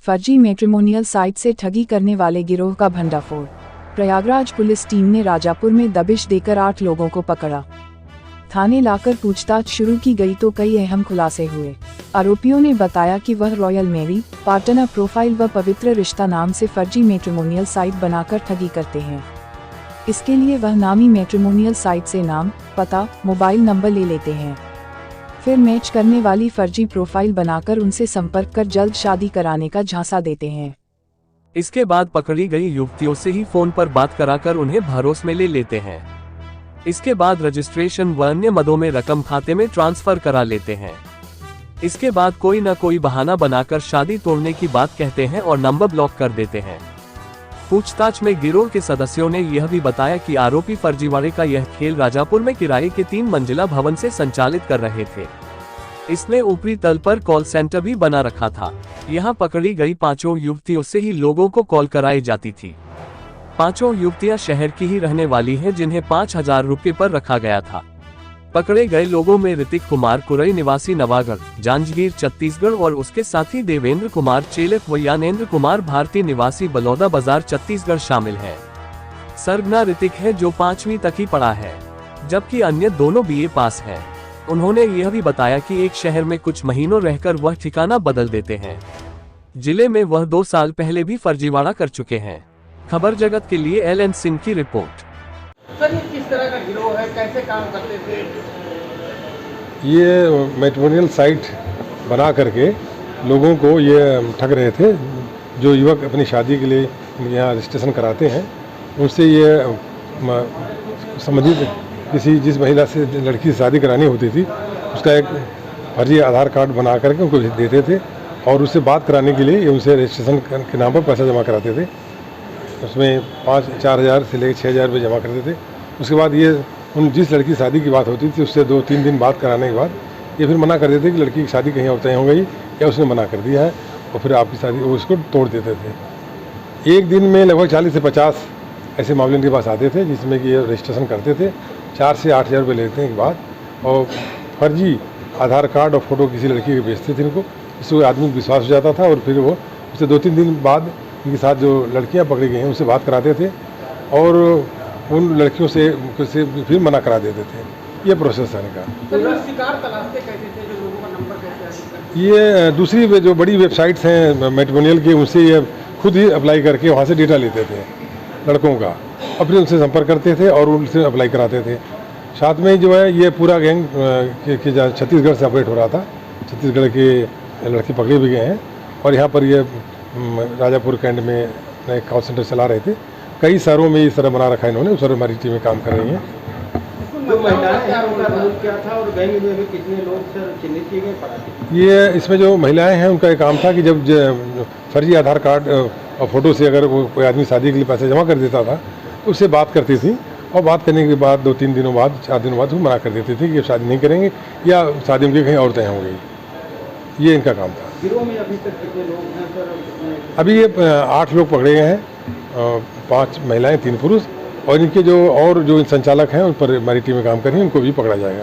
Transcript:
फर्जी matrimonial site से ठगी करने वाले गिरोह का भंडाफोड़। प्रयागराज पुलिस टीम ने राजापुर में दबिश देकर 8 लोगों को पकड़ा। थाने लाकर पूछताछ शुरू की गई तो कई अहम खुलासे हुए। आरोपियों ने बताया कि वह रॉयल मेरी, पार्टनर प्रोफाइल व पवित्र रिश्ता नाम से फर्जी मैट्रिमोनियल साइट बनाकर ठगी करते हैं। इसके लिए वह नामी मैट्रिमोनियल साइट से नाम, पता, मोबाइल नंबर ले लेते हैं। फिर मैच करने वाली फर्जी प्रोफाइल बनाकर उनसे संपर्क कर जल्द शादी कराने का झांसा देते हैं। इसके बाद पकड़ी गई युवतियों से ही फोन पर बात कराकर उन्हें भरोसे में ले लेते हैं। इसके बाद रजिस्ट्रेशन व अन्य मदों में रकम खाते में ट्रांसफर करा लेते हैं। इसके बाद कोई न कोई बहाना बनाकर शादी तोड़ने की बात कहते हैं और नंबर ब्लॉक कर देते हैं। पूछताछ में गिरोह के सदस्यों ने यह भी बताया कि आरोपी फर्जीवाड़े का यह खेल राजापुर में किराए के 3 मंजिला भवन से संचालित कर रहे थे। इसने ऊपरी तल पर कॉल सेंटर भी बना रखा था। यहाँ पकड़ी गई 5 युवतियों से ही लोगों को कॉल कराई जाती थी। 5 युवतियां शहर की ही रहने वाली हैं, जिन्हें 5000 रुपये पर रखा गया था। पकड़े गए लोगों में ऋतिक कुमार कुरई निवासी नवागढ़, जांजगीर छत्तीसगढ़ और उसके साथी देवेंद्र कुमार चेलक व यानेंद्र कुमार भारती निवासी बलौदा बाजार छत्तीसगढ़ शामिल है। सरगना ऋतिक है जो 5वीं तक ही पढ़ा है, जबकि अन्य दोनों BA पास हैं। उन्होंने यह भी बताया कि एक शहर में कुछ महीनों रहकर वह ठिकाना बदल देते हैं। जिले में वह 2 साल पहले भी फर्जीवाड़ा कर चुके हैं। खबर जगत के लिए LN सिंह की रिपोर्ट। सर, ये किस तरह का गिरोह है, कैसे काम करते थे? ये मैट्रिमोनियल साइट बना करके लोगों को ये ठग रहे थे। जो युवक अपनी शादी के लिए यहाँ रजिस्ट्रेशन कराते हैं, उनसे ये संबंधित किसी जिस महिला से लड़की से शादी करानी होती थी, उसका एक फर्जी आधार कार्ड बना करके उनको देते थे और उससे बात कराने के लिए उनसे रजिस्ट्रेशन के नाम पर पैसा जमा कराते थे। उसमें 4,000 से लेकर 6,000 रुपये जमा करते थे। उसके बाद ये उन जिस लड़की की शादी की बात होती थी, उससे 2-3 दिन बात कराने के बाद ये फिर मना कर देते कि लड़की की शादी कहीं और तय हो गई या उसने मना कर दिया है, और फिर आपकी शादी वो उसको तोड़ देते थे। एक दिन में लगभग 40 से 50 ऐसे मामले उनके पास आते थे, जिसमें कि ये रजिस्ट्रेशन करते थे। 4 से 8,000 रुपये लेते हैं के बाद, और फर्जी आधार कार्ड और फोटो किसी लड़की के बेचते थे इनको, इससे आदमी को विश्वास हो जाता था और फिर वो उससे 2-3 दिन बाद इनके साथ जो लड़कियां पकड़ी गई हैं उनसे बात कराते थे और उन लड़कियों से फिर मना करा देते थे। ये प्रोसेस है इनका। शिकार तलाशते कैसे थे, जो लोगों का नंबर कैसे? ये दूसरी जो बड़ी वेबसाइट्स हैं मैट्रिमोनियल की, उनसे ये खुद ही अप्लाई करके वहाँ से डेटा लेते थे लड़कों का, और फिर उनसे संपर्क करते थे और उनसे अप्लाई कराते थे। साथ में जो है ये पूरा गैंग छत्तीसगढ़ से ऑपरेट हो रहा था। छत्तीसगढ़ के लड़के पकड़े भी गए हैं और यहाँ पर ये राजापुर कैंट में नए कॉल सेंटर चला रहे थे। कई शहरों में इस तरह बना रखा है इन्होंने, उस तरह हमारी टीमें काम कर रही हैं। जो महिलाएं हैं उनका रोल क्या था और गैंग में भी कितने लोग सर चिन्हित किए गए? ये इसमें जो महिलाएं हैं उनका एक काम था कि जब फर्जी आधार कार्ड और फोटो से अगर वो कोई आदमी शादी के लिए पैसे जमा कर देता था तो उससे बात करती थी, और बात करने के बाद 2-3 दिनों बाद 4 दिनों बाद वो मना कर देते थे कि शादी नहीं करेंगे या शादी उनकी कहीं और तय हो गई। ये इनका काम था। गिरोह में अभी तक कितने लोग हैं सर? अभी ये 8 लोग पकड़े गए हैं, 5 महिलाएं 3 पुरुष, और इनके जो संचालक हैं उन पर हमारी टीमें काम कर रही हैं, उनको भी पकड़ा जाएगा।